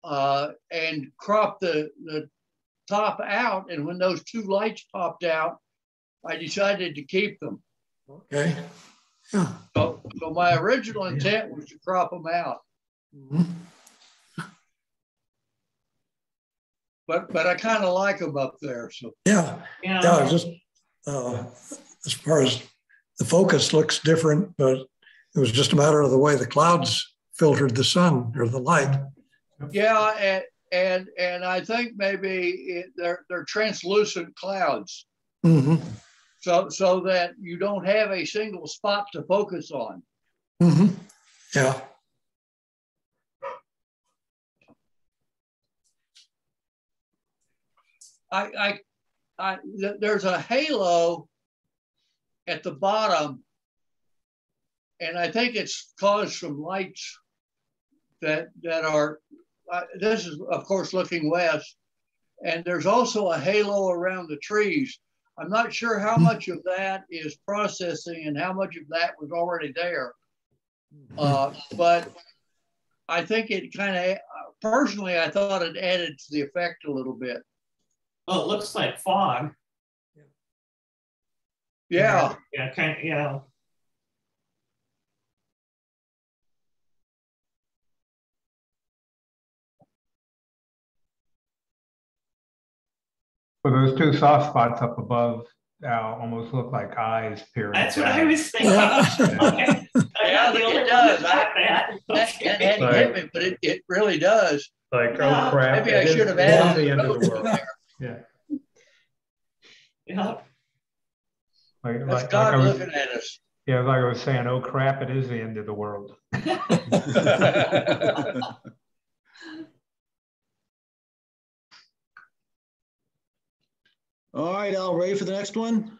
and crop the top out. And when those two lights popped out, I decided to keep them. Okay. Yeah. So my original intent was to crop them out. Mm-hmm. But I kind of like them up there. So yeah. Just as far as the focus looks different, but it was just a matter of the way the clouds filtered the sun or the light. Yeah, and I think maybe they're translucent clouds, mm-hmm. so that you don't have a single spot to focus on. Mm-hmm. Yeah. There's a halo at the bottom, and I think it's caused from lights that are. This is, of course, looking west, and there's also a halo around the trees. I'm not sure how much of that is processing and how much of that was already there, but I think it kind of, personally, I thought it added to the effect a little bit. Well, it looks like fog. Yeah. Yeah, kind of, yeah. Well, those two soft spots up above almost look like eyes peering. That's down. what I was thinking. Okay. Yeah, it does. That hadn't hit me, but it really does. Like, oh crap. Maybe I should have added the end of the world. Yeah. Yeah. That's God looking at us. Yeah, like I was saying, oh crap, it is the end of the world. All right, Al, ready for the next one?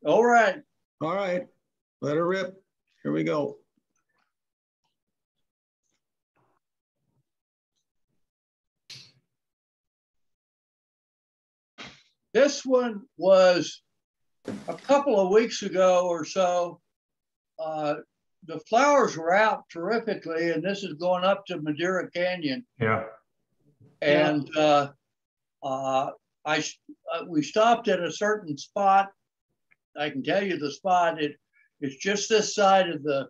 All right. All right, let her rip. Here we go. This one was a couple of weeks ago or so. The flowers were out terrifically, and this is going up to Madeira Canyon. Yeah. And We stopped at a certain spot. I can tell you the spot. It's just this side of the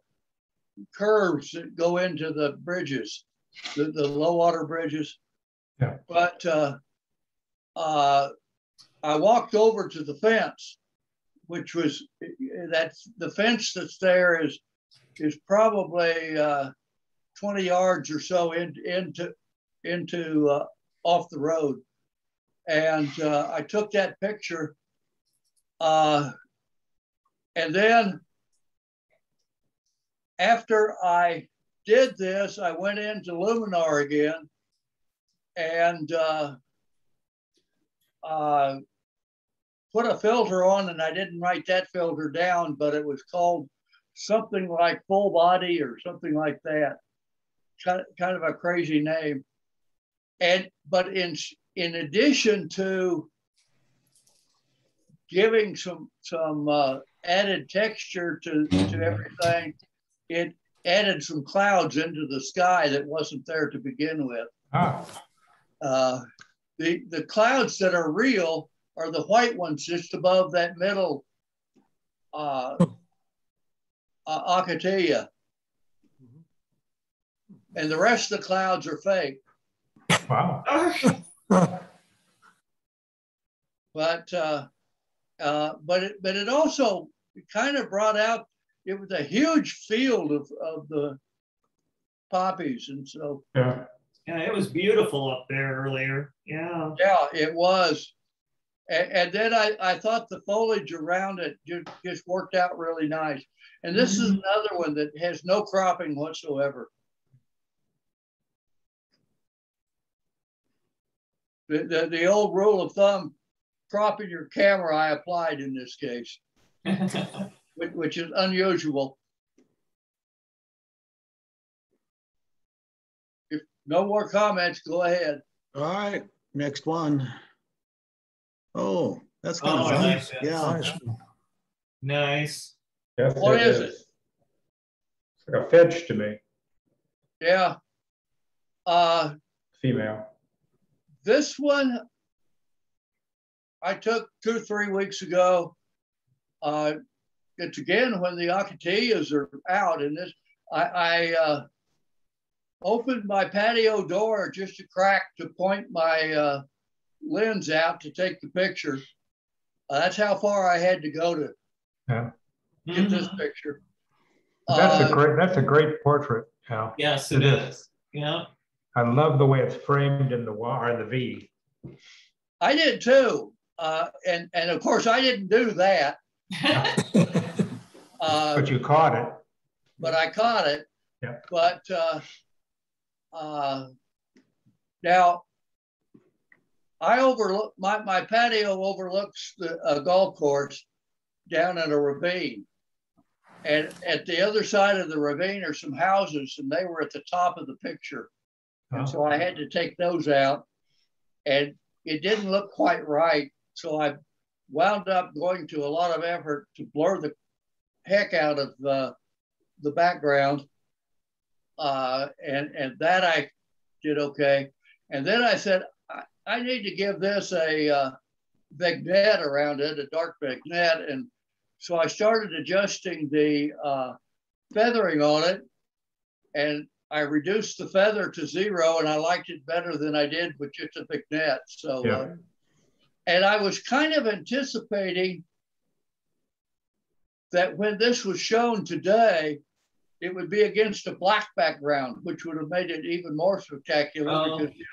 curves that go into the bridges, the low water bridges. Yeah. But I walked over to the fence, which was the fence that's there is probably 20 yards or so into off the road. And I took that picture. And then after I did this, I went into Luminar again and put a filter on, and I didn't write that filter down, but it was called something like Full Body or something like that. Kind of a crazy name. But in addition to giving some added texture to everything, it added some clouds into the sky that wasn't there to begin with. The clouds that are real are the white ones just above that middle Ocatilla. And the rest of the clouds are fake. Wow. But it also kind of brought out, it was a huge field of the poppies. And so. Yeah, it was beautiful up there earlier. Yeah. Yeah, it was. And then I thought the foliage around it just worked out really nice. And this is another one that has no cropping whatsoever. The old rule of thumb, cropping your camera, I applied in this case, which is unusual. If no more comments, go ahead. All right, next one. Oh, that's kind of fun. Nice. Yeah. Nice. Yes, What is it? It's like a finch to me. Yeah. Female. This one I took 2 or 3 weeks ago. It's again when the Ocotillas are out, and this I opened my patio door just a crack to point my lens out to take the picture. That's how far I had to go to get this picture. That's a great portrait, Al. Yes, it is. Yeah. I love the way it's framed in the V. I did too. And of course I didn't do that. But you caught it. But I caught it. Yeah. But now I overlook my patio overlooks the golf course down in a ravine. And at the other side of the ravine are some houses, and they were at the top of the picture. And so I had to take those out, and it didn't look quite right. So I wound up going to a lot of effort to blur the heck out of the background. And that I did okay. And then I said, I need to give this a vignette around it, a dark vignette. And so I started adjusting the feathering on it, and I reduced the feather to 0, and I liked it better than I did with just a vignette. So, and I was kind of anticipating that when this was shown today, it would be against a black background, which would have made it even more spectacular because the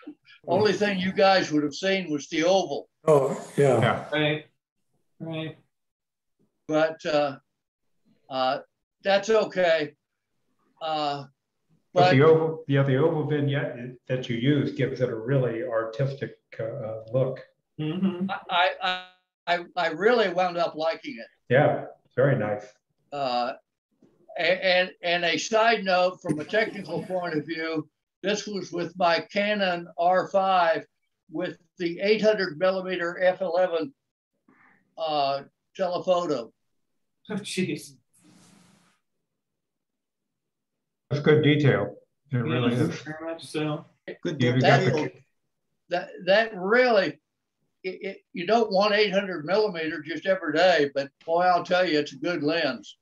only thing you guys would have seen was the oval. Oh, yeah. Right. But that's okay. But the oval vignette that you use gives it a really artistic look. I really wound up liking it. Yeah, very nice. And a side note, from a technical point of view, this was with my Canon R5 with the 800 millimeter f11 telephoto. Oh, jeez. That's good detail. It really is. Very much so. Good detail. That really, you don't want 800 millimeter just every day, but boy, I'll tell you, it's a good lens.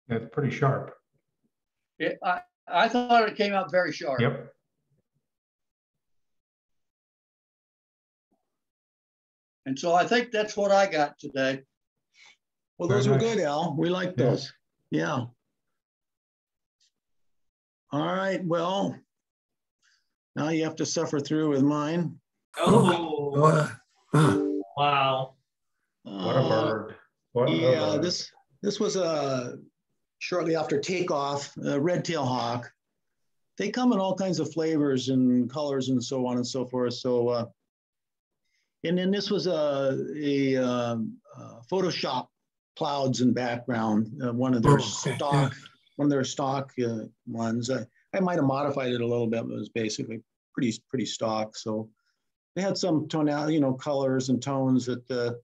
It's pretty sharp. I thought it came out very sharp. Yep. And so I think that's what I got today. Well, those were good, Al. We like those. Yeah. All right. Well, now you have to suffer through with mine. Oh. Wow. What a bird. What yeah, a bird. This was shortly after takeoff, red-tailed hawk. They come in all kinds of flavors and colors and so on and so forth. So, and then this was a Photoshop clouds and background, one of their stock ones. I might have modified it a little bit, but it was basically pretty stock. So they had some tonality, colors and tones that the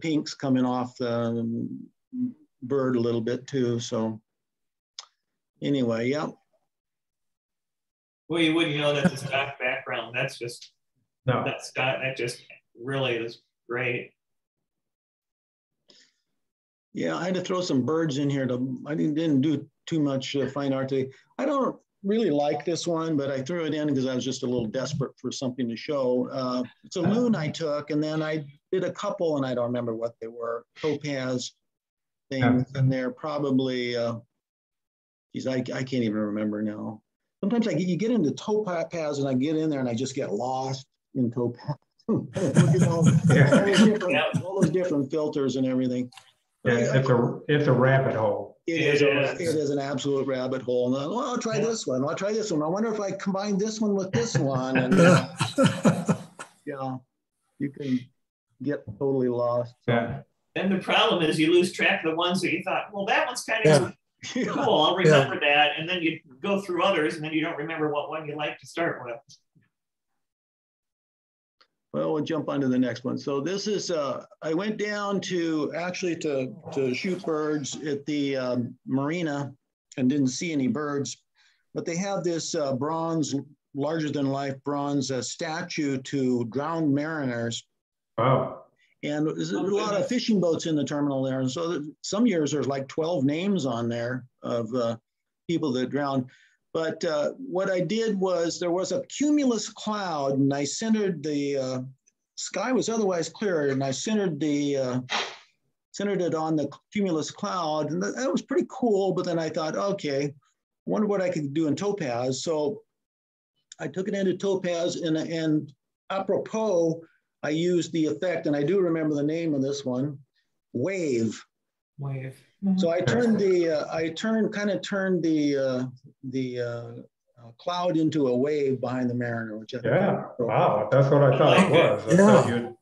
pinks coming off the bird a little bit too. So anyway, yeah. Well, you wouldn't know that's a stock background. That's just that just really is great. Yeah, I had to throw some birds in here. I didn't do too much fine art today. I don't really like this one, but I threw it in because I was just a little desperate for something to show. It's a loon I took, and then I did a couple, and I don't remember what they were. Topaz things, and they're probably, geez, I can't even remember now. Sometimes you get into topaz, and I get in there, and I just get lost in topaz. All those different filters and everything. Yeah, it's a rabbit hole. It is an absolute rabbit hole. And well, I'll try this one. I'll try this one. I wonder if I combine this one with this one. And yeah, you can get totally lost. So. Yeah. And the problem is you lose track of the ones that you thought, well, that one's kind of cool. I'll remember that. And then you go through others, and then you don't remember what one you like to start with. Well, we'll jump on to the next one. So this is, I went down to shoot birds at the marina and didn't see any birds, but they have this bronze, larger than life bronze statue to drowned mariners. Wow. And there's a lot of fishing boats in the terminal there. And so some years there's like 12 names on there of people that drowned. But what I did was there was a cumulus cloud, and I centered the sky was otherwise clear, and I centered it on the cumulus cloud, and that was pretty cool. But then I thought, okay, I wonder what I could do in topaz. So I took it into topaz, and apropos, I used the effect, and I do remember the name of this one, wave. Wave. So I turned the cloud into a wave behind the mariner, which I wow, that's what I thought it was. I thought you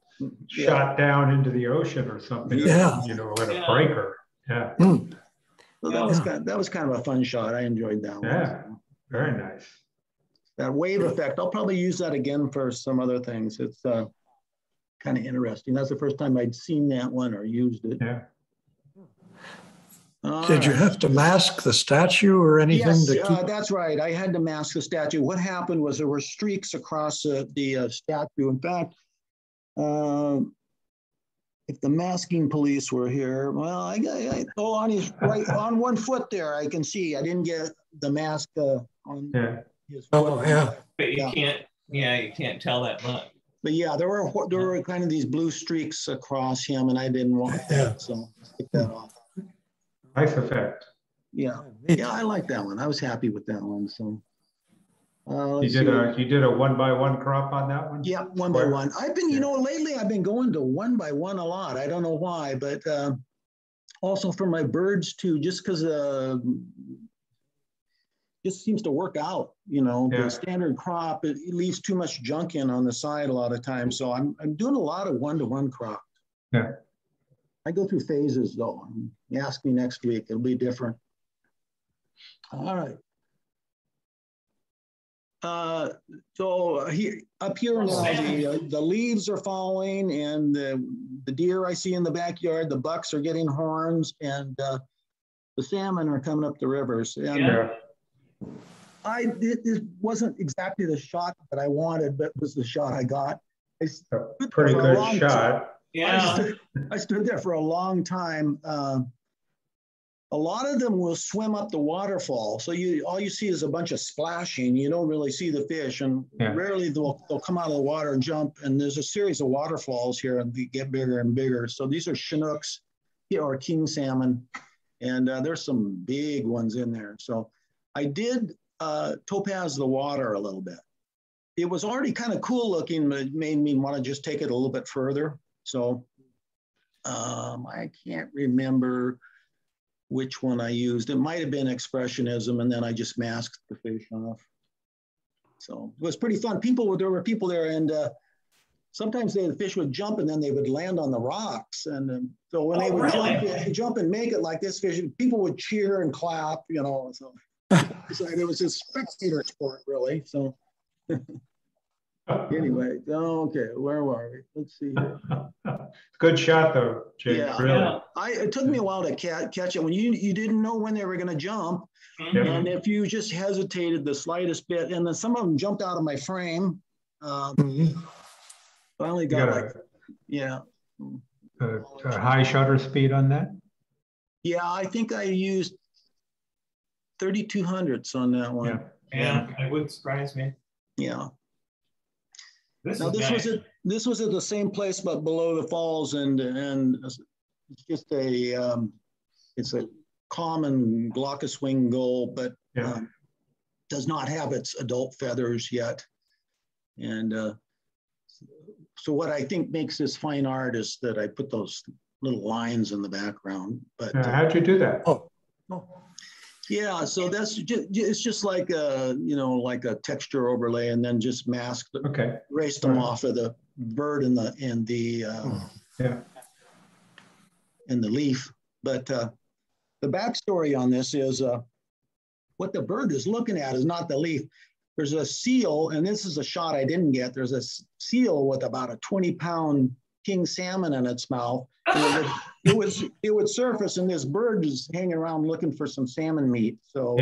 shot down into the ocean or something. In a breaker. Yeah. So that was kind of a fun shot. I enjoyed that one. Yeah, very nice. That wave effect, I'll probably use that again for some other things. It's kind of interesting. That's the first time I'd seen that one or used it. Yeah. Did you have to mask the statue or anything? Yes, that's right. I had to mask the statue. What happened was there were streaks across the statue. In fact, if the masking police were here, well, on his right, on one foot there, I can see. I didn't get the mask on his foot. Oh, yeah. But you can't tell that much. But yeah, there were kind of these blue streaks across him, and I didn't want that, so I took that off. Nice effect. Yeah, I like that one. I was happy with that one. So you did a 1x1 crop on that one? Yeah, 1x1. I've been, lately I've been going to 1x1 a lot. I don't know why, but also for my birds too, just because just seems to work out. The standard crop, it leaves too much junk in on the side a lot of times. So I'm doing a lot of 1-to-1 crop. Yeah. I go through phases though. You ask me next week, it'll be different. All right. So up here now, the leaves are falling, and the deer I see in the backyard, the bucks are getting horns, and the salmon are coming up the rivers. And This wasn't exactly the shot that I wanted, but it was the shot I got. Pretty good shot. Yeah. I stood there for a long time. A lot of them will swim up the waterfall. So all you see is a bunch of splashing. You don't really see the fish, and rarely they'll come out of the water and jump. And there's a series of waterfalls here, and they get bigger and bigger. So these are Chinooks or king salmon, and there's some big ones in there. So I did topaz the water a little bit. It was already kind of cool looking, but it made me want to just take it a little bit further. So I can't remember which one I used. It might have been expressionism, and then I just masked the fish off. So it was pretty fun. There were people there, and sometimes the fish would jump, and then they would land on the rocks. And so when they would jump and make it like this fish, people would cheer and clap, you know. So it was a spectator sport, really. So anyway, okay, where were we? Let's see here. Good shot, though, Jake. Yeah, really. It took me a while to catch it when you didn't know when they were going to jump, and if you just hesitated the slightest bit, and then some of them jumped out of my frame. Finally got a high shutter speed on that. Yeah, I think I used 3200s on that one. Yeah, it would surprise me. Yeah. This was at the same place but below the falls, and it's just it's a common glaucous wing gull, but does not have its adult feathers yet. And so what I think makes this fine art is that I put those little lines in the background. But how'd you do that? Yeah, so it's just like like a texture overlay, and then just mask erase them off of the bird and the leaf. But the backstory on this is what the bird is looking at is not the leaf. There's a seal, and this is a shot I didn't get. There's a seal with about a 20-pound king salmon in its mouth. It would surface, and this bird is hanging around looking for some salmon meat. So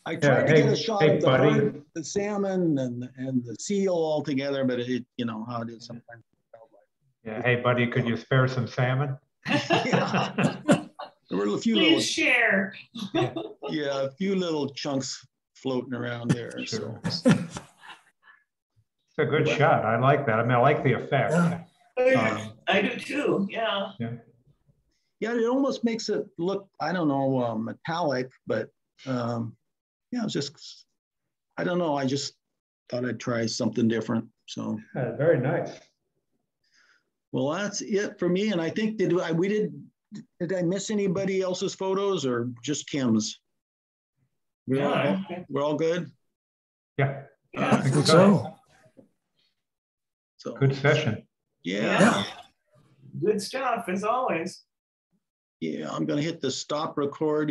I tried to get a shot of the bird, the salmon, and the seal all together, but it how it is sometimes. Yeah, hey buddy, could you spare some salmon? There were a few Please share. a few little chunks floating around there. Sure. So it's a good shot. I like that. I mean, I like the effect. I do too. Yeah. Yeah, it almost makes it look, I don't know, metallic, but it's just, I don't know. I just thought I'd try something different. So very nice. Well, that's it for me. And I think did I miss anybody else's photos or just Kim's? We're all good? Yeah. I think so. Good session. Yeah. Good stuff, as always. Yeah, I'm going to hit the stop record.